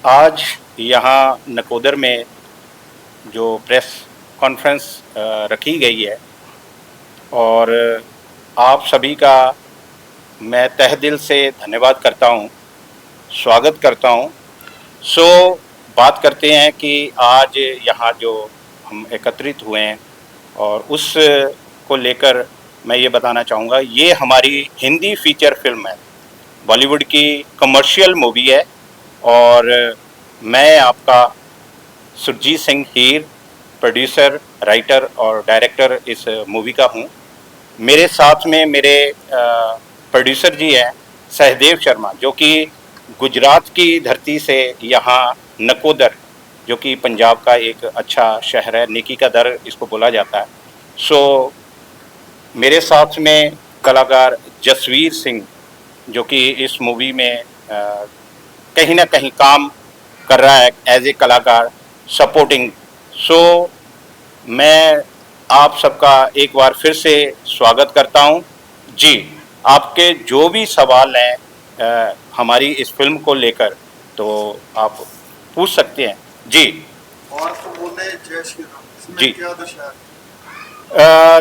आज यहाँ नकोदर में जो प्रेस कॉन्फ्रेंस रखी गई है और आप सभी का मैं तहे दिल से धन्यवाद करता हूँ, स्वागत करता हूँ। बात करते हैं कि आज यहाँ जो हम एकत्रित हुए हैं और उस को लेकर मैं ये बताना चाहूँगा, ये हमारी हिंदी फीचर फिल्म है, बॉलीवुड की कमर्शियल मूवी है और मैं आपका सुरजीत सिंह हीर प्रोड्यूसर, राइटर और डायरेक्टर इस मूवी का हूँ। मेरे साथ में मेरे प्रोड्यूसर जी हैं सहदेव शर्मा, जो कि गुजरात की धरती से यहाँ नकोदर, जो कि पंजाब का एक अच्छा शहर है, नेकी का दर इसको बोला जाता है। मेरे साथ में कलाकार जसवीर सिंह, जो कि इस मूवी में कहीं ना कहीं काम कर रहा है एज ए कलाकार सपोर्टिंग। मैं आप सबका एक बार फिर से स्वागत करता हूं। जी, आपके जो भी सवाल हैं हमारी इस फिल्म को लेकर, तो आप पूछ सकते हैं। जी। और तो बोले जय श्री राम, इसमें क्या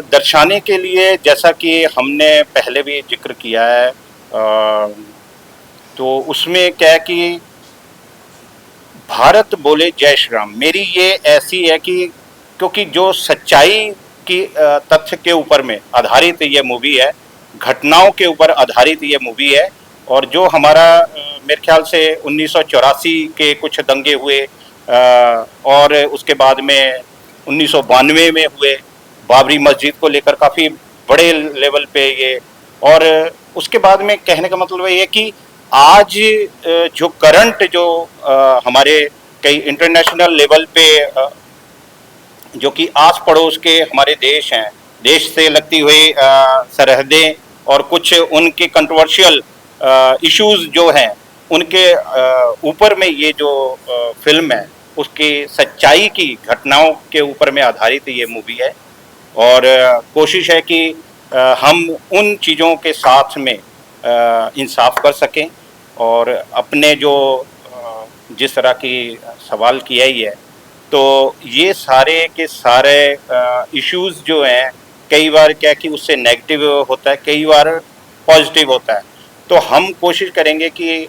दर्शाने के लिए, जैसा कि हमने पहले भी जिक्र किया है, तो उसमें क्या है कि भारत बोले जय श्री राम, मेरी ये ऐसी है कि क्योंकि जो सच्चाई की तथ्य के ऊपर में आधारित ये मूवी है, घटनाओं के ऊपर आधारित ये मूवी है। और जो हमारा मेरे ख्याल से 1984 के कुछ दंगे हुए और उसके बाद में 1992 में हुए बाबरी मस्जिद को लेकर काफ़ी बड़े लेवल पे ये, और उसके बाद में कहने का मतलब ये कि आज जो करंट जो हमारे कई इंटरनेशनल लेवल पे जो कि आस पड़ोस के हमारे देश हैं, देश से लगती हुई सरहदें और कुछ उनके कंट्रोवर्शियल इश्यूज जो हैं, उनके ऊपर में ये जो फिल्म है, उसकी सच्चाई की घटनाओं के ऊपर में आधारित ये मूवी है। और कोशिश है कि हम उन चीज़ों के साथ में इंसाफ कर सकें और अपने जो जिस तरह की सवाल किया ही है, तो ये सारे के सारे इश्यूज जो हैं, कई बार क्या कि उससे नेगेटिव होता है, कई बार पॉजिटिव होता है। तो हम कोशिश करेंगे कि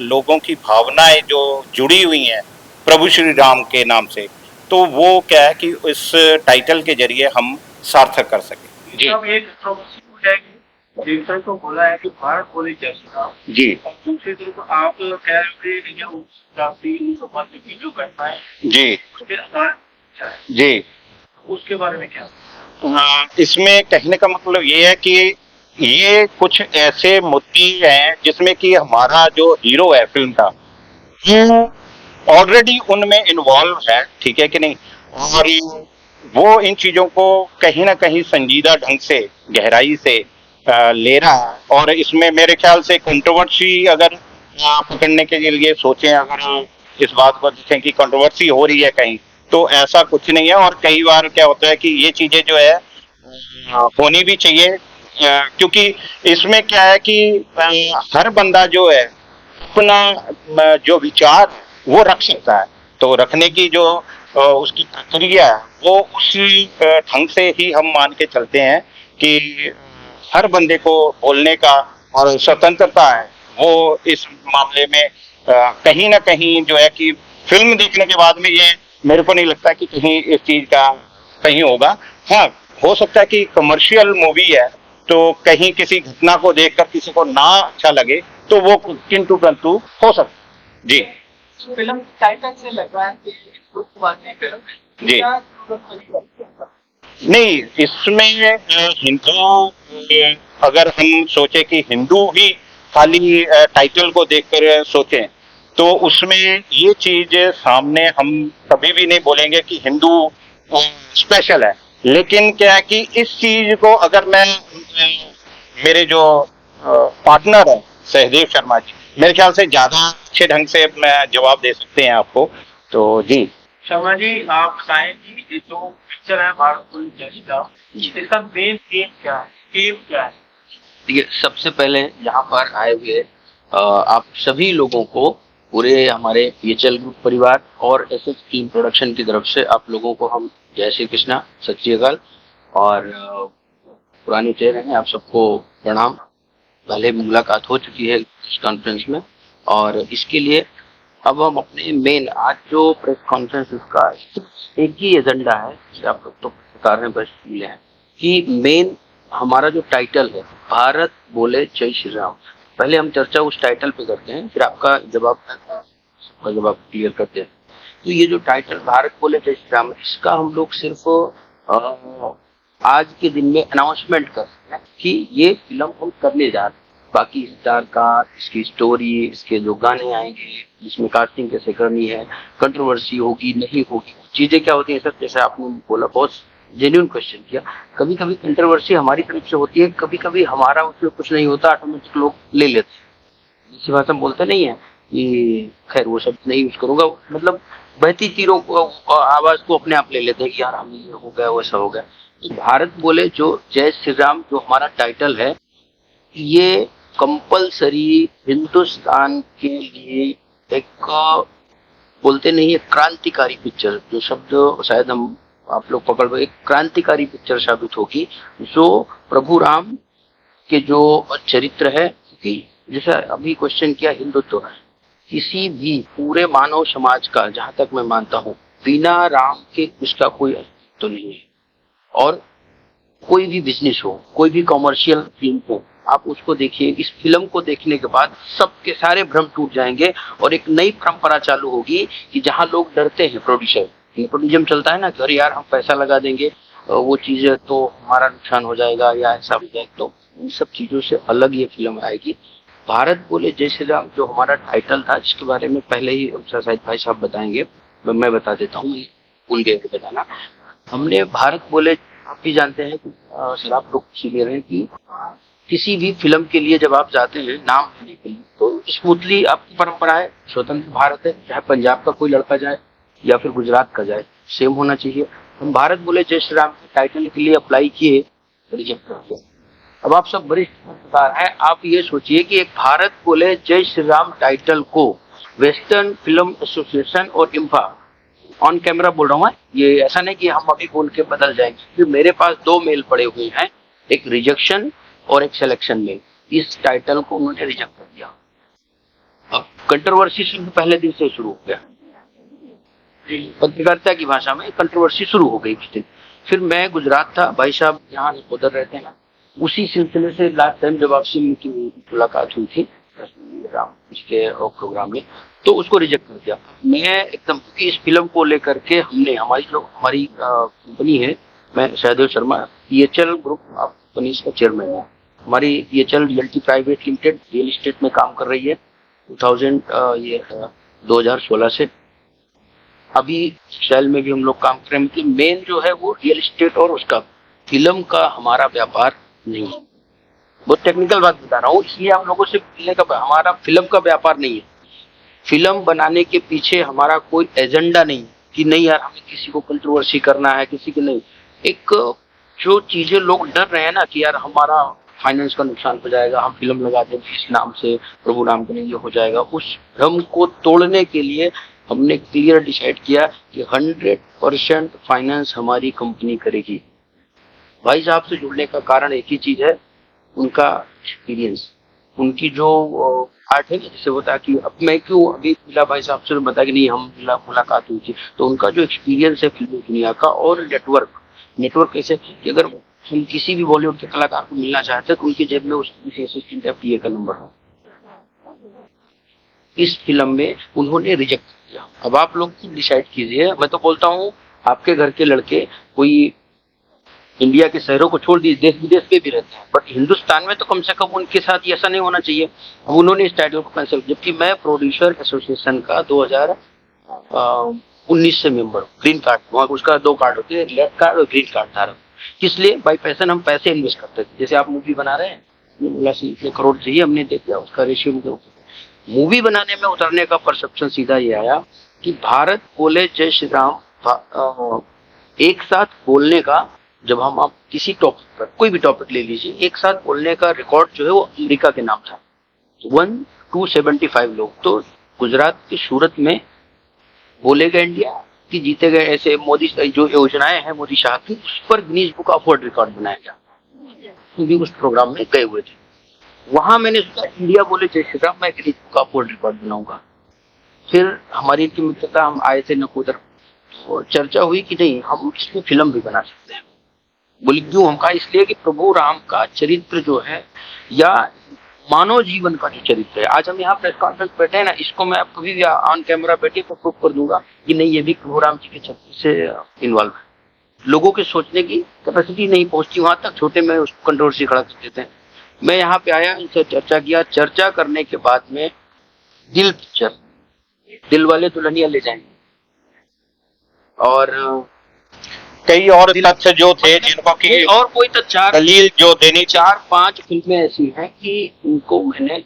लोगों की भावनाएं जो जुड़ी हुई हैं प्रभु श्री राम के नाम से, तो वो क्या है कि इस टाइटल के जरिए हम सार्थक कर सकें। जी, एक देखने को बोला है कि भारत बोले जय श्री राम। जी, दूसरी तरफ आप कह रहे हैं जो घटनाएं, जी, जी, उसके बारे में क्या? इसमें कहने का मतलब ये है कि ये कुछ ऐसे मुद्दे हैं जिसमें कि हमारा जो हीरो है फिल्म का, वो ऑलरेडी उनमें इन्वॉल्व है, ठीक है कि नहीं, और वो इन चीजों को कहीं ना कहीं संजीदा ढंग से, गहराई से ले रहा है। और इसमें मेरे ख्याल से कंट्रोवर्सी अगर पकड़ने के लिए सोचें, अगर इस बात को देखें कि कंट्रोवर्सी हो रही है कहीं, तो ऐसा कुछ नहीं है। और कई बार क्या होता है कि ये चीजें जो है होनी भी चाहिए, क्योंकि इसमें क्या है कि हर बंदा जो है अपना जो विचार वो रख सकता है, तो रखने की जो उसकी प्रक्रिया है, वो उसी ढंग से ही हम मान के चलते हैं कि हर बंदे को बोलने का और स्वतंत्रता है, वो इस मामले में कहीं ना कहीं जो है कि फिल्म देखने के बाद में ये मेरे को नहीं लगता कि कहीं इस चीज का कहीं होगा। हाँ, हो सकता है कि कमर्शियल मूवी है, तो कहीं किसी घटना को देखकर किसी को ना अच्छा लगे, तो वो किंतु परंतु हो सकता। जी, फिल्म टाइटल से लग रहा है कि फिल्म जी, नहीं, इसमें हिंदू, अगर हम सोचे कि हिंदू ही खाली टाइटल को देखकर सोचें, तो उसमें ये चीज सामने हम कभी भी नहीं बोलेंगे कि हिंदू स्पेशल है। लेकिन क्या है कि इस चीज को अगर मैं मेरे जो पार्टनर है सहदेव शर्मा जी, मेरे ख्याल से ज्यादा अच्छे ढंग से मैं जवाब दे सकते हैं आपको। तो जी, शर्मा जी, आप बताएं कि ये जो पिक्चर है भारत बोले जय श्री राम, इसका मेन एम क्या है, एम क्या है? देखिए, सबसे पहले यहाँ पर आए हुए आप सभी लोगों को पूरे हमारे पीएचएल ग्रुप परिवार और एसएस फिल्म प्रोडक्शन की तरफ से आप लोगों को हम जय श्री कृष्णा, सत श्री अकाल और पुराने चेहरे हैं आप सबको प्रणाम। पहले मुलाकात हो चुकी है इस कॉन्फ्रेंस में और इसके लिए अब हम अपने मेन आज जो प्रेस कॉन्फ्रेंस इसका एक ही एजेंडा है, जिसे आप लोग तो पत्रकार हैं बस मिले हैं कि मेन हमारा जो टाइटल है भारत बोले जय श्री राम। पहले हम चर्चा उस टाइटल पे करते हैं, फिर आपका जवाब क्लियर करते हैं। तो ये जो टाइटल भारत बोले जय श्री राम, इसका हम लोग सिर्फ आज के दिन में अनाउंसमेंट कर रहे हैं कि ये फिल्म हम करने जा रहे हैं। बाकी स्टार का, इसकी स्टोरी, इसके जो गाने आएंगे, इसमें कास्टिंग कैसे करनी है, कंट्रोवर्सी होगी नहीं होगी, चीजें क्या होती है सर, जैसे आपने बोला बहुत जेन्युइन क्वेश्चन किया। कभी कभी कंट्रोवर्सी हमारी तरफ से होती है, कभी कभी हमारा उसमें कुछ नहीं होता, ऑटोमेटिक लोग ले लेते हैं। इसी भाषा में बोलते नहीं है कि खैर वो शब्द नहीं यूज करूंगा, मतलब बहती तीरों को आवाज को अपने आप ले लेते हैं कि यार हम ये हो गया वैसा हो गया। तो भारत बोले जो जय श्री राम जो हमारा टाइटल है, ये कंपलसरी हिंदुस्तान के लिए एक बोलते नहीं है क्रांतिकारी पिक्चर, जो शब्द शायद हम आप लोग पकड़ लो, एक क्रांतिकारी पिक्चर साबित होगी जो प्रभु राम के जो चरित्र है। क्योंकि जैसा अभी क्वेश्चन किया हिंदुत्व, किसी भी पूरे मानव समाज का जहां तक मैं मानता हूं बिना राम के उसका कोई अस्तित्व नहीं है। और कोई भी बिजनेस हो, कोई भी कॉमर्शियल फिल्म हो, आप उसको देखिए, इस फिल्म को देखने के बाद सबके सारे भ्रम टूट जाएंगे और एक नई परंपरा चालू होगी कि जहां लोग डरते हैं प्रोड्यूसर, नेपोटिज्म चलता है ना कि अरे यार हम पैसा लगा देंगे वो चीजें तो हमारा नुकसान हो जाएगा या ऐसा हो जाएगा, तो इन सब चीजों से अलग ये फिल्म आएगी। भारत बोले जय श्री राम जो हमारा टाइटल था, जिसके बारे में पहले ही शायद भाई साहब बताएंगे, मैं बता देता हूँ, भूल गए बताना। हमने भारत बोले, आप भी जानते हैं कि सर आप लोग क्लियर हैं कि किसी भी फिल्म के लिए जब आप जाते हैं नाम लेने के लिए तो स्मूथली आपकी परंपरा है, स्वतंत्र भारत है, चाहे पंजाब का कोई लड़का जाए या फिर गुजरात का जाए, सेम होना चाहिए। हम भारत बोले जय श्री राम के टाइटल के लिए अप्लाई किए, रिजेक्ट कर दिया। अब आप सब वरिष्ठ पत्रकार हैं, आप ये सोचिए कि एक भारत बोले जय श्री राम टाइटल को वेस्टर्न फिल्म एसोसिएशन और इम्फा, ऑन कैमरा बोल रहा हूँ, ये ऐसा नहीं कि हम अभी बोल के बदल जाएंगे, क्योंकि मेरे पास 2 मेल पड़े हुए हैं, एक रिजेक्शन और एक सिलेक्शन मेल। इस टाइटल को उन्होंने रिजेक्ट कर दिया। अब कंट्रोवर्सी शुरू पहले दिन से शुरू हो गया, पत्रकारिता की भाषा में कंट्रोवर्सी शुरू हो गई उस दिन। फिर मैं गुजरात था, भाई साहब यहाँ उधर रहते हैं, उसी सिलसिले से लास्ट टाइम जब आपसे मुलाकात हुई थी इसके प्रोग्राम में, तो उसको रिजेक्ट कर दिया। मैं एकदम इस फिल्म को लेकर के हमने हमारी कंपनी है, मैं Sahdev Sharma, PHL group company का चेयरमैन हूँ। हमारी PHL realty private limited real estate में काम कर रही है 2016 से। अभी शैल में भी हम लोग काम कर रहे हैं, मतलब मेन जो है वो रियल एस्टेट और उसका, फिल्म का हमारा व्यापार नहीं है। बहुत टेक्निकल बात बता रहा हूँ, इसलिए हम लोगों से मिलने का, हमारा फिल्म का व्यापार नहीं है। फिल्म बनाने के पीछे हमारा कोई एजेंडा नहीं कि नहीं यार हमें किसी को कंट्रोवर्सी करना है, किसी के नहीं। एक जो चीजें लोग डर रहे हैं ना कि यार हमारा फाइनेंस का नुकसान हो जाएगा, हम फिल्म लगा देंगे इस नाम से, प्रभु नाम के लिए हो जाएगा, उस भ्रम को तोड़ने के लिए हमने क्लियर डिसाइड किया कि 100% फाइनेंस हमारी कंपनी करेगी। भाई साहब से जुड़ने का कारण एक ही चीज है, उनका एक्सपीरियंस, उनकी जो आर्ट है, जैसे होता है कि अब मैं क्यों अभी मिला भाई साहब से बताया कि नहीं हम मुलाकात हुई थी, तो उनका जो एक्सपीरियंस है फिल्मी दुनिया का और नेटवर्क कैसे कि अगर हम किसी भी बॉलीवुड के कलाकार को मिलना चाहते हैं तो उनकी जेब में उसकी असिस्टेंट एफडीए का नंबर है। इस फिल्म में उन्होंने रिजेक्ट किया। अब आप लोग डिसाइड कीजिए, मैं तो बोलता हूँ आपके घर के लड़के कोई इंडिया के शहरों को छोड़ दिए, देश विदेश में भी रहते हैं, बट हिंदुस्तान में तो कम से कम उनके साथ ऐसा नहीं होना चाहिए। अब उन्होंने इस टाइटल को कैंसिल, जबकि मैं प्रोड्यूसर एसोसिएशन का 2019 से मेंबर हूँ, ग्रीन कार्ड, वहाँ उसका 2 कार्ड होते हैं, रेड कार्ड और ग्रीन कार्ड धारक। इसलिए बाई पैशन हम पैसे इन्वेस्ट करते थे। जैसे आप मूवी बना रहे हैं, इतने करोड़ चाहिए, हमने देख लिया उसका रेशियो। मूवी बनाने में उतरने का परसेप्शन सीधा ये आया कि भारत बोले जय श्री राम एक साथ बोलने का, जब हम आप किसी टॉपिक पर, कोई भी टॉपिक ले लीजिए, एक साथ बोलने का रिकॉर्ड जो है वो अमेरिका के नाम था, 1-275 लोग। तो गुजरात के सूरत में बोलेगा इंडिया कि जीते गए ऐसे मोदी जो योजनाएं हैं मोदी शाह की, उस पर Guinness book of world record बनाया गया, भी उस प्रोग्राम में गए हुए थे। वहां मैंने सोचा इंडिया बोले जय श्री राम, मैं Guinness book of world record बनाऊंगा। फिर हमारी इनकी मित्रता, हम आए थे नकोदर, तो चर्चा हुई कि नहीं हम इसमें फिल्म भी बना सकते हैं। बोले क्यों? हम कहा इसलिए कि प्रभु राम का चरित्र जो है या मानव जीवन का जो चरित्र है, आज हम यहाँ प्रेस कॉन्फ्रेंस बैठे हैं ना, इसको मैं आप कभी भी ऑन कैमरा बैठे तो प्रूव कर दूंगा कि नहीं ये भी प्रभु राम जी के चरित्र से इन्वॉल्व है। लोगों के सोचने की कैपेसिटी नहीं पहुंचती वहां तक, छोटे में उसको कंट्रोवर्सी खड़ा कर देते हैं। मैं यहाँ पे आया, इनसे चर्चा किया, चर्चा करने के बाद में दिल पिक्चर, दिल वाले दुल्हनिया ले जाएंगे, और कई और तथ्य जो थे जिनको की और कोई तो दलील जो देनी 4-5 फिल्में ऐसी हैं कि उनको मैंने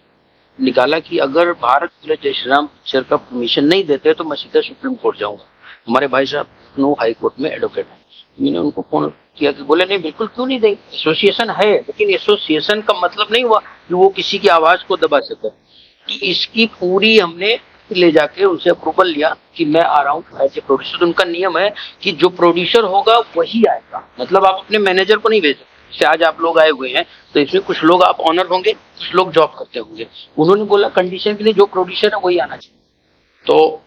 निकाला कि अगर भारत बोले जय श्री राम पिक्चर का परमिशन नहीं देते तो मैं सीधा सुप्रीम कोर्ट जाऊंगा। हमारे भाई साहब नो हाई कोर्ट में एडवोकेट है, मैंने उनको फोन किया कि बोले नहीं बिल्कुल क्यों नहीं देंगे, एसोसिएशन है, लेकिन एसोसिएशन का मतलब नहीं हुआ कि वो किसी की आवाज को दबा सके। तो इसकी पूरी हमने ले जाके उनसे अप्रूवल लिया कि मैं आ रहा हूँ एज ए प्रोड्यूसर। उनका नियम है कि जो प्रोड्यूसर होगा वही आएगा, मतलब आप अपने मैनेजर को नहीं भेज सकते। जैसे आज आप लोग आए हुए हैं तो इसमें कुछ लोग आप ऑनर होंगे, कुछ लोग जॉब करते होंगे। उन्होंने बोला कंडीशन के लिए जो प्रोड्यूसर है वही आना चाहिए। तो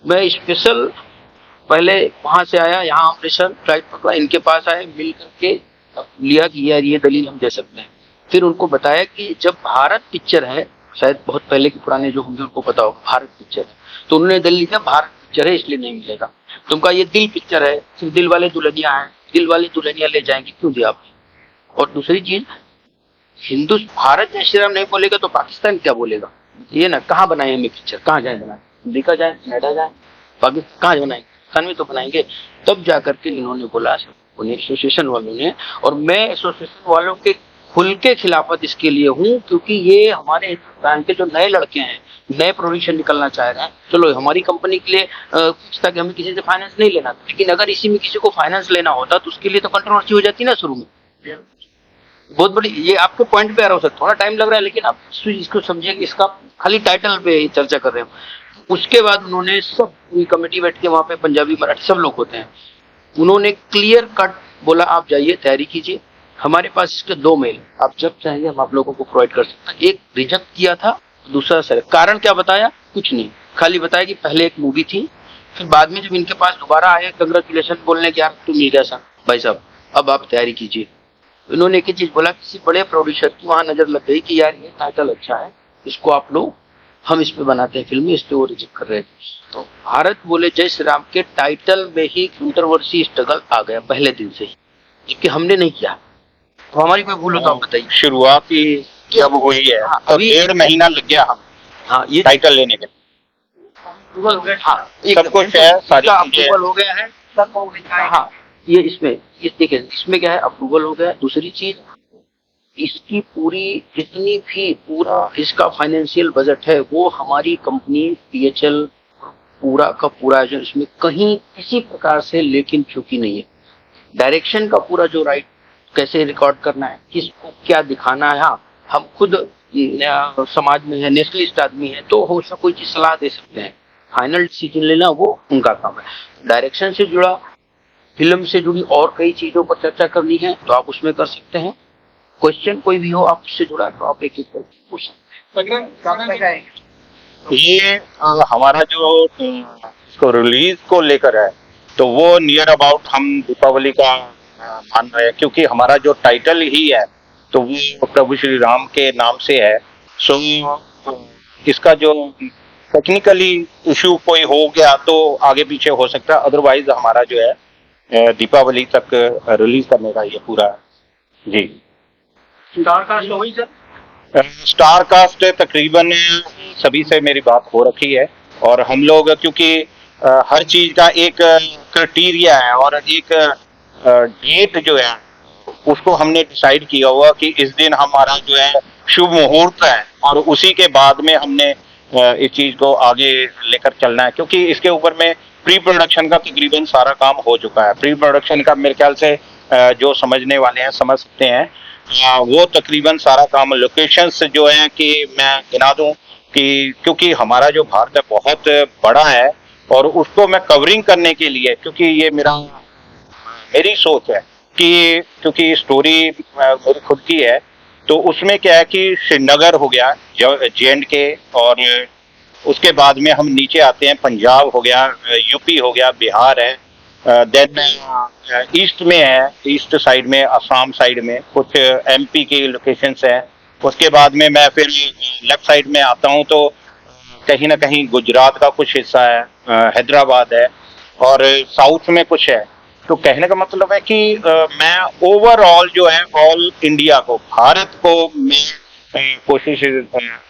मैं स्पेशल पहले वहां से आया, यहाँ ऑपरेशन फ्लाइट पकड़ा, इनके पास आए, मिल करके लिया कि यार ये दलील हम दे सकते हैं। फिर उनको बताया कि जब भारत पिक्चर है, शायद बहुत पहले के पुराने जो होंगे उनको पता होगा भारत पिक्चर है, तो उन्होंने दलील दिया भारत पिक्चर है इसलिए नहीं मिलेगा। तुमका ये दिल पिक्चर है, सिर्फ दिल वाले दुल्हनिया है, दिल वाली दुल्हनिया ले जाएंगे, क्यों दिया आपने? और दूसरी चीज, हिंदू भारत जय श्री राम नहीं बोलेगा तो पाकिस्तान क्या बोलेगा? ये ना कहाँ बनाए हमें पिक्चर, कहाँ जाए बनाए, अमेरिका जाए, कनाडा जाए, पाकिस्तान कहाँ बनाएंगे? पाकिस्तान में तो बनाएंगे। तब जाकर के इन्होंने बोला उन्हें एसोसिएशन वालों ने, और मैं एसोसिएशन वालों के खुल के खिलाफत इसके लिए हूँ क्योंकि ये हमारे हिंदुस्तान के जो नए लड़के हैं, नए प्रोड्यूसर निकलना चाह रहे हैं। चलो हमारी कंपनी के लिए कुछ था कि हमें किसी से फाइनेंस नहीं लेना था, लेकिन अगर इसी में किसी को फाइनेंस लेना होता तो उसके लिए तो कंट्रोवर्सी हो जाती ना शुरू में। बहुत बड़ी, ये आपके पॉइंट पे आ रहा हो सकता, थोड़ा टाइम लग रहा है, लेकिन आप इसको समझिए कि इसका खाली टाइटल पे चर्चा कर रहे हो। उसके बाद उन्होंने सब पूरी कमेटी बैठ के, वहां पे पंजाबी मराठी सब लोग होते हैं, उन्होंने क्लियर कट बोला आप जाइए तैयारी कीजिए, हमारे पास इसके 2 मेल आप जब चाहेंगे हम आप लोगों को प्रोवाइड कर सकते हैं। एक रिजेक्ट किया था, दूसरा सर कारण क्या बताया? कुछ नहीं, खाली बताया कि पहले एक मूवी थी, फिर बाद में जब इनके पास दोबारा आए कंग्रेचुलेशन बोलने के, यार तुम मिल गया सर भाई साहब अब आप तैयारी कीजिए। इन्होंने एक ही चीज बोला, किसी बड़े प्रोड्यूसर की वहां नजर लग गई कि यार ये टाइटल अच्छा है, इसको आप लोग हम इस पे बनाते हैं फिल्म, इसलिए वो रिजेक्ट कर रहे थे। तो भारत बोले जय श्री राम के टाइटल में ही कंट्रोवर्सी स्ट्रगल आ गया पहले दिन से ही, जबकि हमने नहीं किया। तो हमारी कोई भूल हो तो आप बताइए। शुरुआती जब हुई है तो 1.5 महीना लग गया हम हाँ ये टाइटल लेने के, हाँ सब कुछ है, सारी अप्रूवल हो गया है। हाँ ये इसमें देखिए इसमें क्या है, अप्रूवल हो गया। दूसरी चीज, इसकी पूरी जितनी भी पूरा इसका फाइनेंशियल बजट है वो हमारी कंपनी PHL पूरा का पूरा जो इसमें कहीं किसी प्रकार से लेकिन चूकी नहीं है। डायरेक्शन का पूरा जो राइट, कैसे रिकॉर्ड करना है, किसको क्या दिखाना है, हाँ हम खुद समाज में है, नेशनलिस्ट आदमी है, तो हो कोई चीज सलाह दे सकते हैं, फाइनल डिसीजन लेना वो उनका काम है। डायरेक्शन से जुड़ा, फिल्म से जुड़ी और कई चीजों पर चर्चा करनी है तो आप उसमें कर सकते हैं। क्वेश्चन कोई भी हो आप उससे जुड़ा तो आप एक पूछ सकते हैं। ये हमारा जो इसको रिलीज को लेकर है तो वो नियर अबाउट हम दीपावली का मान रहे हैं, क्योंकि हमारा जो टाइटल ही है तो वो प्रभु श्री राम के नाम से है। सो इसका जो टेक्निकली इशू कोई हो गया तो आगे पीछे हो सकता है, अदरवाइज हमारा जो है दीपावली तक रिलीज करने का ये पूरा जी। स्टार कास्ट हो गई सर? स्टार कास्ट तकरीबन सभी से मेरी बात हो रखी है, और हम लोग क्योंकि हर चीज का एक क्राइटेरिया है और एक डेट जो है उसको हमने डिसाइड किया हुआ कि इस दिन हमारा जो है शुभ मुहूर्त है, और उसी के बाद में हमने इस चीज को आगे लेकर चलना है, क्योंकि इसके ऊपर में प्री प्रोडक्शन का तकरीबन सारा काम हो चुका है। प्री प्रोडक्शन का मेरे ख्याल से जो समझने वाले हैं समझ सकते हैं, वो तकरीबन सारा काम, लोकेशंस जो है कि मैं गिना दूं कि क्योंकि हमारा जो भारत है बहुत बड़ा है और उसको मैं कवरिंग करने के लिए, क्योंकि ये मेरी सोच है कि क्योंकि स्टोरी मेरी खुद की है, तो उसमें क्या है कि श्रीनगर हो गया, JNK, और उसके बाद में हम नीचे आते हैं, पंजाब हो गया, यूपी हो गया, बिहार है, देन ईस्ट में है, ईस्ट साइड में, असम साइड में कुछ MP की लोकेशंस हैं। उसके बाद में मैं फिर लेफ्ट साइड में आता हूँ तो कहीं ना कहीं गुजरात का कुछ हिस्सा है, हैदराबाद है, और साउथ में कुछ है। तो कहने का मतलब है कि मैं ओवरऑल जो है ऑल इंडिया को, भारत को मैं कोशिश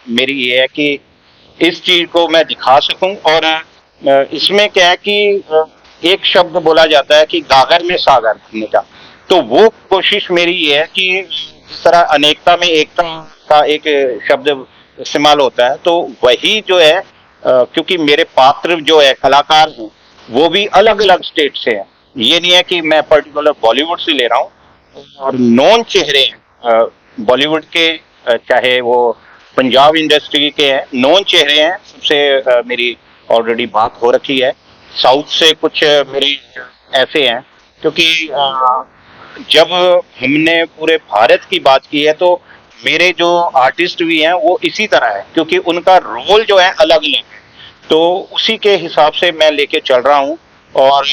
मेरी ये है कि इस चीज को मैं दिखा सकूं। और इसमें क्या है कि एक शब्द बोला जाता है कि गागर में सागर भरने का, तो वो कोशिश मेरी ये है कि इस तरह अनेकता में एकता का एक शब्द इस्तेमाल होता है, तो वही जो है क्योंकि मेरे पात्र जो है कलाकार हैं वो भी अलग अलग स्टेट से हैं, ये नहीं है कि मैं पर्टिकुलर बॉलीवुड से ले रहा हूँ, और नॉन चेहरे हैं बॉलीवुड के, चाहे वो पंजाब इंडस्ट्री के हैं, नॉन चेहरे हैं सबसे मेरी ऑलरेडी बात हो रखी है। साउथ से कुछ मेरी ऐसे हैं, क्योंकि जब हमने पूरे भारत की बात की है तो मेरे जो आर्टिस्ट भी हैं वो इसी तरह है, क्योंकि उनका रोल जो है अलग अलग है, तो उसी के हिसाब से मैं लेके चल रहा हूँ। और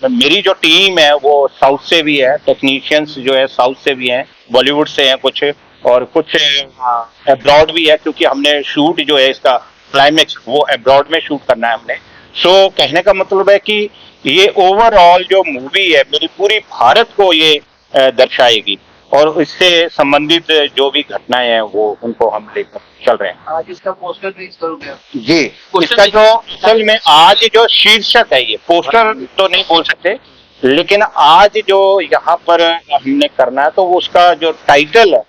मेरी जो टीम है वो साउथ से भी है, टेक्नीशियंस जो है साउथ से भी हैं, बॉलीवुड से हैं कुछ, और कुछ अब्रॉड भी है, क्योंकि हमने शूट जो है इसका क्लाइमेक्स वो अब्रॉड में शूट करना है हमने। सो कहने का मतलब है कि ये ओवरऑल जो मूवी है मेरी पूरी भारत को ये दर्शाएगी, और इससे संबंधित जो भी घटनाएं हैं वो उनको हम लेकर चल रहे हैं। आज इसका पोस्टर रिलीज करोगे? जी, इसका जो असल में आज जो शीर्षक है, ये पोस्टर तो नहीं बोल सकते, लेकिन आज जो यहाँ पर हमने करना है तो उसका जो टाइटल है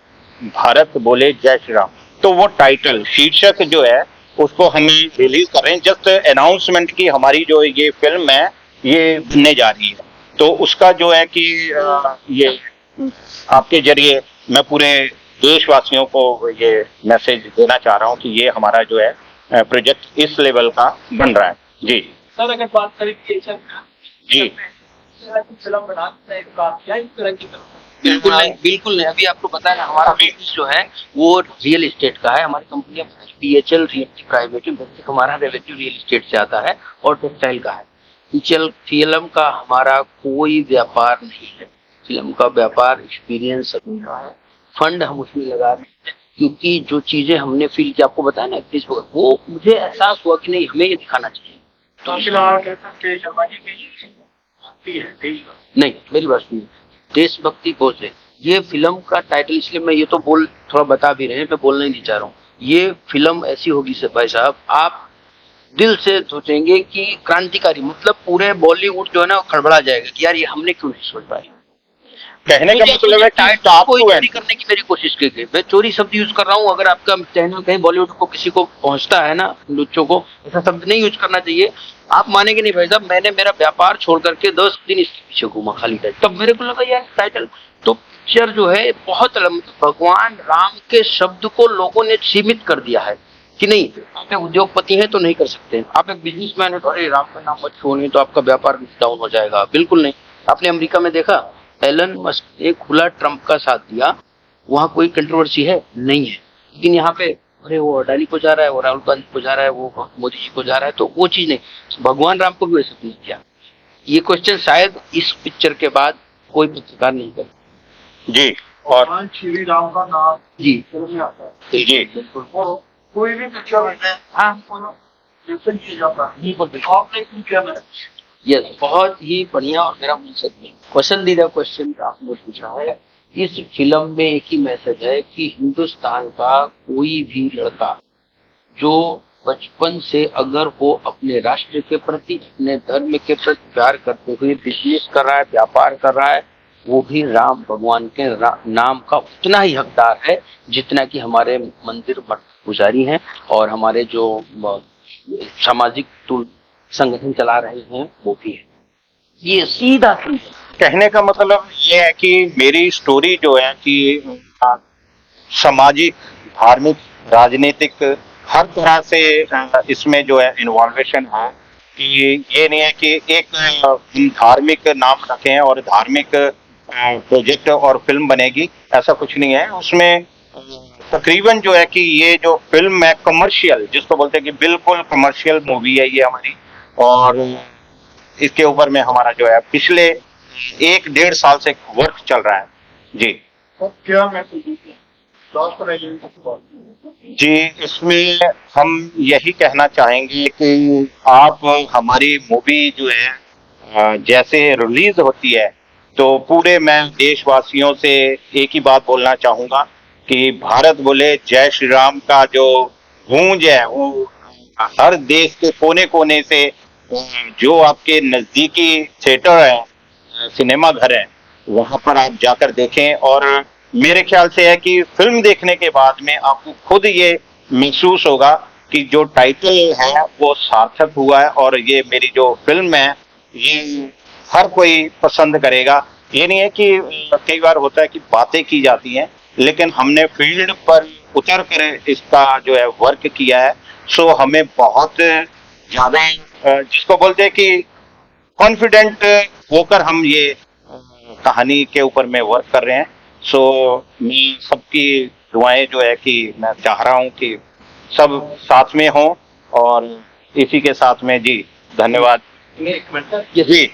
भारत बोले जय श्री राम, तो वो टाइटल शीर्षक जो है उसको हम रिलीज कर रहे हैं, जस्ट अनाउंसमेंट की हमारी जो ये फिल्म है ये बनने जा रही है। तो उसका जो है कि ये आपके जरिए मैं पूरे देशवासियों को ये मैसेज देना चाह रहा हूँ कि ये हमारा जो है प्रोजेक्ट इस लेवल का बन रहा है। जी सर, अगर बात करें जी फिल्म बनाते हैं तो आप क्या इस तरह की बिल्कुल नहीं, बिल्कुल नहीं। अभी आपको पता है ना, हमारा बिजनेस जो है वो रियल एस्टेट का है। हमारी company PHL realty private limited, हमारा रेवेन्यू रियल एस्टेट से आता है और टेक्सटाइल का है। फिल्म का हमारा कोई व्यापार नहीं है। फिल्म का व्यापार एक्सपीरियंस सभी का है, फंड हम उसमें लगा रहे हैं, क्योंकि जो चीजें हमने फील की, आपको बताया ना वो मुझे एहसास हुआ कि नहीं हमें ये दिखाना चाहिए। तो फिलहाल कहते हैं शर्मा जी की नहीं, मेरी बात सुनिए, देशभक्ति बोल रहे, ये फिल्म का टाइटल, इसलिए मैं ये तो थोड़ा बता भी रहे हैं, मैं बोलना ही नहीं चाह रहा हूँ। ये फिल्म ऐसी होगी सर भाई साहब, आप दिल से सोचेंगे कि क्रांतिकारी, मतलब पूरे बॉलीवुड जो है ना खड़बड़ा जाएगा कि यार ये हमने क्यों नहीं सोच पाए। कहने का मतलब है कि टाइटल को चोरी करने की मेरी कोशिश की गई। मैं चोरी शब्द यूज कर रहा हूँ, अगर आपका चैनल कहीं बॉलीवुड को किसी को पहुंचता है ना, लुच्चों को, ऐसा शब्द नहीं यूज करना चाहिए। आप मानेंगे नहीं भाई साहब, मैंने मेरा व्यापार छोड़ करके 10 दिन इसके पीछे घूमा खाली टाइम, तब मेरे को लगा यार टाइटल तो पिक्चर जो है बहुत भगवान राम के शब्द को लोगों ने सीमित कर दिया है कि नहीं, आप एक उद्योगपति हैं तो नहीं कर सकते, आप एक बिजनेसमैन है तो अरे राम का नाम मत छोड़िए तो आपका व्यापार डाउन हो जाएगा। बिल्कुल नहीं। आपने अमेरिका में देखा, एलन मस्क ने खुला ट्रंप का साथ दिया, वहां कोई कंट्रोवर्सी है नहीं है, लेकिन यहाँ पे अरे वो अडानी को जा रहा है, वो राहुल गांधी को जा रहा है, वो मोदी जी को जा रहा है, तो वो चीज नहीं। भगवान राम को भी वैसे नहीं किया। ये क्वेश्चन शायद इस पिक्चर के बाद कोई पत्रकार नहीं कर। जी, और श्री राम का नाम जी फिल्म में आता है जी कोई भी पिक्चर में मेंशन किया जाता है, आपने क्यों किया? यस, बहुत ही बढ़िया और मेरा पसंदीदा क्वेश्चन आपने पूछा है। इस फिल्म में एक ही मैसेज है कि हिंदुस्तान का कोई भी लड़का जो बचपन से अगर वो अपने राष्ट्र के प्रति, अपने धर्म के प्रति प्यार करते हुए बिजनेस कर रहा है, व्यापार कर रहा है, वो भी राम भगवान के नाम का उतना ही हकदार है जितना कि हमारे मंदिर मठ पुजारी हैं और हमारे जो सामाजिक संगठन चला रहे हैं वो भी है। ये सीधा कहने का मतलब ये है कि मेरी स्टोरी जो है कि सामाजिक, धार्मिक, राजनीतिक हर तरह से इसमें जो है इन्वॉल्वेशन है कि ये नहीं है कि एक हम धार्मिक नाम रखें और धार्मिक प्रोजेक्ट और फिल्म बनेगी, ऐसा कुछ नहीं है उसमें। तकरीबन जो है कि ये जो फिल्म है कमर्शियल, जिसको बोलते हैं कि बिल्कुल कमर्शियल मूवी है ये हमारी, और इसके ऊपर में हमारा जो है पिछले 1-1.5 साल से वर्क चल रहा है जी। अब क्या मैसेज देते हैं लास्ट में? जी, इसमें हम यही कहना चाहेंगे कि आप हमारी मूवी जो है जैसे रिलीज होती है तो पूरे मैं देशवासियों से एक ही बात बोलना चाहूंगा कि भारत बोले जय श्री राम का जो गूंज है वो हर देश के कोने कोने से जो आपके नजदीकी थिएटर है, सिनेमा घर है, वहां पर आप जाकर देखें। और मेरे ख्याल से है कि फिल्म देखने के बाद में आपको खुद ये महसूस होगा कि जो टाइटल है वो सार्थक हुआ है और ये मेरी जो फिल्म है ये हर कोई पसंद करेगा। ये नहीं है कि कई बार होता है कि बातें की जाती हैं, लेकिन हमने फील्ड पर उतर कर इसका जो है वर्क किया है, सो हमें बहुत ज्यादा जिसको बोलते हैं कि कॉन्फिडेंट होकर हम ये कहानी के ऊपर में वर्क कर रहे हैं। सो मैं सबकी दुआएं जो है कि मैं चाह रहा हूं कि सब साथ में हों, और इसी के साथ में जी धन्यवाद एक मिनट जी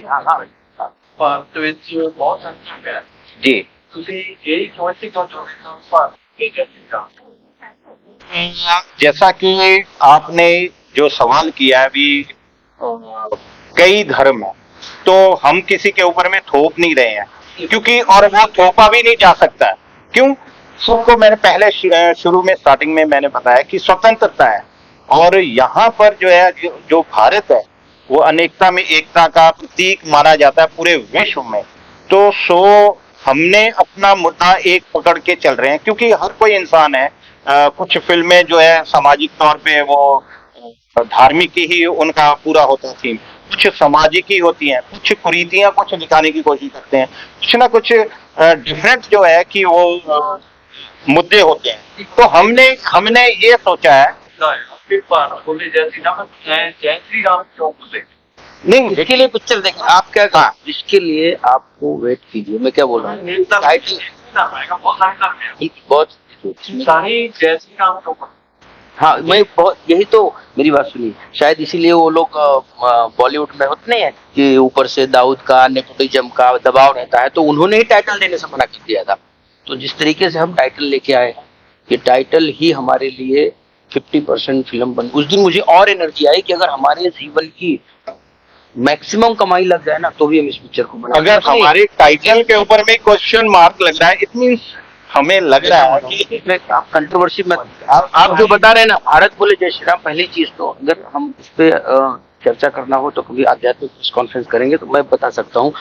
ਭਾਰਤ ਵਿੱਚ ਬਹੁਤ ਸੰਖਿਆ ਹੈ जी। ਤੁਸੀਂ ਇਹ ਚੋਇਸ ਕਿਉਂ ਚੁਣੇ ਹੋ ਭਾਰਤ के क्या जैसा कि आपने जो सवाल किया है अभी, कई धर्म है तो हम किसी के ऊपर में थोप नहीं रहे हैं, क्योंकि और वो थोपा भी नहीं जा सकता है। क्यों? सबको मैंने पहले शुरू में स्टार्टिंग में मैंने बताया कि स्वतंत्रता है, और यहाँ पर जो है जो भारत है वो अनेकता में एकता का प्रतीक माना जाता है पूरे विश्व में। तो सो हमने अपना मुद्दा एक पकड़ के चल रहे हैं, क्योंकि हर कोई इंसान है, कुछ फिल्में जो है सामाजिक तौर पे वो धार्मिक ही उनका पूरा होता है थीम, कुछ सामाजिक ही होती हैं, कुछ कुरीतियां कुछ दिखाने की कोशिश करते हैं, कुछ ना कुछ डिफरेंट जो है कि वो मुद्दे होते हैं। तो हमने ये सोचा है फिर भारत बोले जय श्री राम जय श्री राम क्यों बोले? नहीं, इसके लिए पिक्चर देखें आप क्या कहा, इसके लिए आपको वेट कीजिए। मैं क्या बोल रहा हूँ, टाइटल बहुत सारी जय श्री राम क्यों बोले? हाँ मैं बहुत यही तो मेरी बात सुनिए, शायद इसीलिए वो लोग बॉलीवुड में होते नहीं है कि ऊपर से दाऊद का नेपोटिज्म का दबाव रहता है, तो उन्होंने ही टाइटल देने से मना कर दिया था। तो जिस तरीके से हम टाइटल लेके आए, ये टाइटल ही हमारे लिए 50% फिल्म बन। उस दिन मुझे और एनर्जी आई कि अगर हमारे जीवन की मैक्सिमम कमाई लग जाए ना तो भी हम इस पिक्चर को बना। अगर हमारे टाइटल के ऊपर में क्वेश्चन मार्क लग रहा है, इट मीन्स हमें लग रहा है कि आप कंट्रोवर्सी में आप जो बता रहे हैं ना, भारत बोले जय श्री राम, पहली चीज तो अगर हम इस पे चर्चा करना हो तो कभी आध्यात्मिक प्रेस कॉन्फ्रेंस करेंगे, तो मैं बता सकता हूँ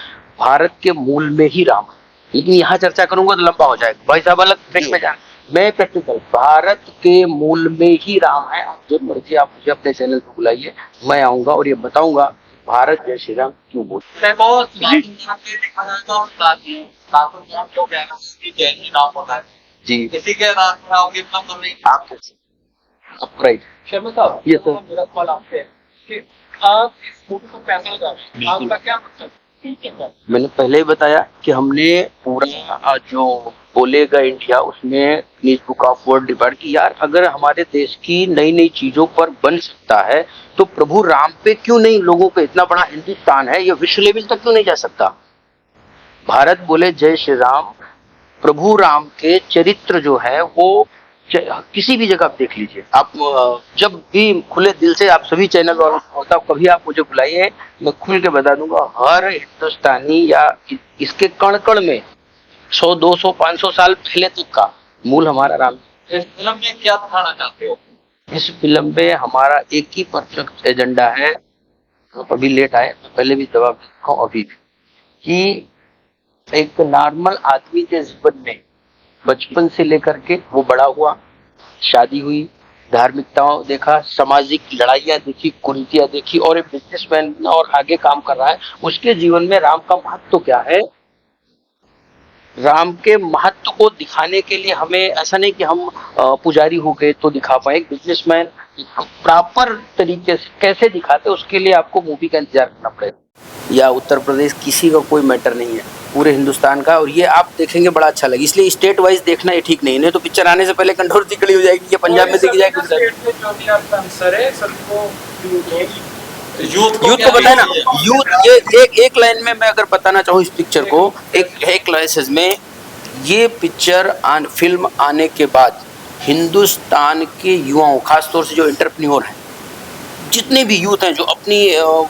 भारत के मूल में ही राम है। लेकिन यहाँ चर्चा करूंगा तो लंबा हो जाएगा, भाई साहब अलग ट्रैक में जाए। मैं प्रैक्टिकल भारत के मूल में ही राम है। आप जब मर्जी आप मुझे अपने चैनल पर बुलाइए, मैं आऊंगा और ये बताऊंगा भारत जय श्री राम क्यों बोलते जी। किसी के नाम होगी आप राइट शर्मा साहब, ये तो मेरा सवाल आपसे है कि आप इस मूवी को पैसा लगा रहे हैं, आपका क्या मतलब? मैंने पहले ही बताया कि हमने पूरा जो बोलेगा इंडिया उसमें Guinness book of world record की, यार अगर हमारे देश की नई नई चीजों पर बन सकता है तो प्रभु राम पे क्यों नहीं, लोगों पे इतना बड़ा हिंदुस्तान है, ये विश्व लेवल तक क्यों नहीं जा सकता। भारत बोले जय श्री राम, प्रभु राम के चरित्र जो है वो किसी भी जगह आप देख लीजिए। आप जब भी खुले दिल से आप सभी चैनल वालों को होता, कभी आप मुझे बुलाइए, मैं खुल के बता दूंगा हर हिंदुस्तानी या इसके कण कण में 100, 200, 500 साल पहले तक का मूल हमारा राम। इस फिल्म में क्या दिखाना चाहते हो? इस फिल्म में हमारा एक ही परफेक्ट एजेंडा है। तो अभी लेट आए, मैं पहले भी जवाब देता हूँ अभी भी, कि एक नॉर्मल आदमी के जीवन में बचपन से लेकर के वो बड़ा हुआ, शादी हुई, धार्मिकताओं देखा, सामाजिक लड़ाइयाँ देखी, कुरीतियां देखी, और एक बिजनेसमैन और आगे काम कर रहा है, उसके जीवन में राम का महत्व क्या है राम के महत्व को दिखाने के लिए हमें ऐसा नहीं कि हम पुजारी हो गए तो दिखा पाए। एक बिजनेसमैन प्रॉपर तरीके से कैसे दिखाते उसके लिए आपको मूवी का इंतजार करना पड़ेगा। या उत्तर प्रदेश किसी का कोई मैटर नहीं है, पूरे हिंदुस्तान का, और ये आप देखेंगे बड़ा अच्छा लगे। इसलिए स्टेट वाइज देखना ये ठीक नहीं है, तो पिक्चर आने से पहले कंट्रोवर्सी खड़ी हो जाएगी कि पंजाब में देखी जाएगी। यूथ को बताए ना, यूथ ये एक लाइन में मैं अगर बताना चाहूँ इस पिक्चर को, एक लाइसेंस में, ये पिक्चर फिल्म आने के बाद हिंदुस्तान के युवाओं, खासतौर से जो एंटरप्रेन्योर हैं, जितने भी यूथ हैं जो अपनी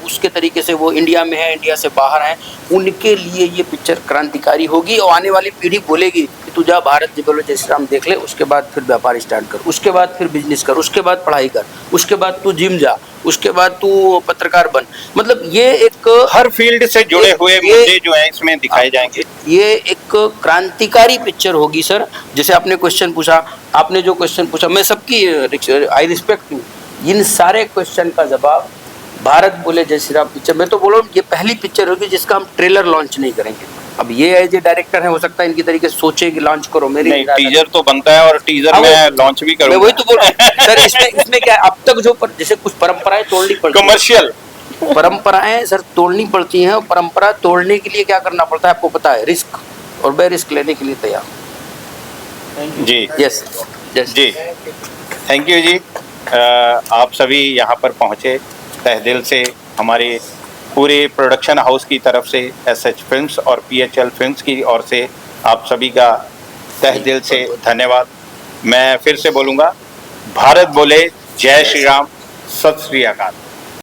उसके तरीके से वो इंडिया में है, इंडिया से बाहर हैं, उनके लिए ये पिक्चर क्रांतिकारी होगी। और आने वाली पीढ़ी बोलेगी कि तू जा भारत जय बोलो जय श्री राम देख ले, उसके बाद फिर व्यापार स्टार्ट कर, उसके बाद फिर बिजनेस कर, उसके बाद पढ़ाई कर, उसके बाद तू जिम जा, उसके बाद तू पत्रकार बन। मतलब ये एक हर फील्ड से जुड़े हुए मुद्दे जो है इसमें दिखाए जाएंगे। ये एक क्रांतिकारी पिक्चर होगी सर। जैसे आपने क्वेश्चन पूछा, आपने जो क्वेश्चन पूछा, मैं सबकी आई रिस्पेक्ट यू, इन सारे क्वेश्चन का जवाब भारत बोले जय श्री राम पिक्चर। मैं तो बोल रहा हूँ ये पहली पिक्चर होगी जिसका हम ट्रेलर लॉन्च नहीं करेंगे। अब ये एज ए डायरेक्टर है, हो सकता है इनकी तरीके से सोचे कि लॉन्च करो, मेरी नहीं, टीजर तो बनता है और टीजर में लॉन्च भी करूंगा। मैं वही तो बोल रहा हूँ सर। इसमें क्या अब तक जो जैसे कुछ परंपराएं तोड़नी पड़ती, कमर्शियल परंपराएं सर तोड़नी पड़ती हैं, और परंपरा तोड़ने के लिए क्या करना पड़ता है आपको पता है, रिस्क, और मैं रिस्क लेने के लिए तैयार हूँ। जी यस जी, थैंक यू जी। आप सभी यहाँ पर पहुँचे, तहे दिल से हमारे पूरे प्रोडक्शन हाउस की तरफ से, एसएच फिल्म्स और पीएचएल फिल्म्स की ओर से आप सभी का तहे दिल से धन्यवाद। मैं फिर से बोलूँगा, भारत बोले जय श्री राम, सत श्री अकाल।